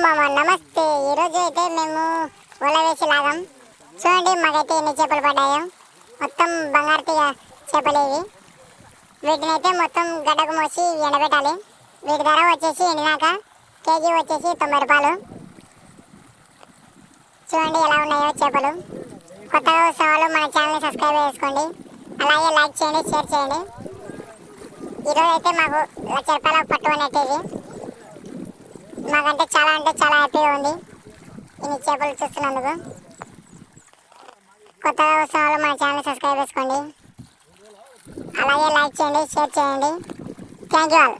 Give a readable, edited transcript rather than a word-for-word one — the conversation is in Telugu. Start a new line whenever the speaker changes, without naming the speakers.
మామ నమస్తే. ఈరోజు అయితే మేము వల వేసి లాగాం. చూడండి మాకైతే ఎన్ని చేపలు పడ్డాయో. మొత్తం బంగారు తీగ చేపలు ఇవి. వీటిని అయితే మొత్తం గడ్డకు మోసి ఎండబెట్టాలి. వీటి ధర వచ్చేసి ఎండినాక కేజీ వచ్చేసి 90 రూపాయలు. చూడండి ఎలా ఉన్నాయో చేపలు. కొత్తగా వస్తున్న వాళ్ళు మన ఛానల్ని సబ్స్క్రైబ్ చేసుకోండి. అలాగే లైక్ చేయండి, షేర్ చేయండి. ఈరోజు అయితే మాకు 1,00,000 రూపాయల పట్టు అనేది మాకంటే చాలా అంటే చాలా హ్యాపీగా ఉంది ఇన్ని చేపలు చూస్తున్నందుకు. కొత్తగా వస్తున్న వాళ్ళు మన ఛానల్ సబ్స్క్రైబ్ చేసుకోండి. అలాగే లైక్ చేయండి, షేర్ చేయండి. Thank you all.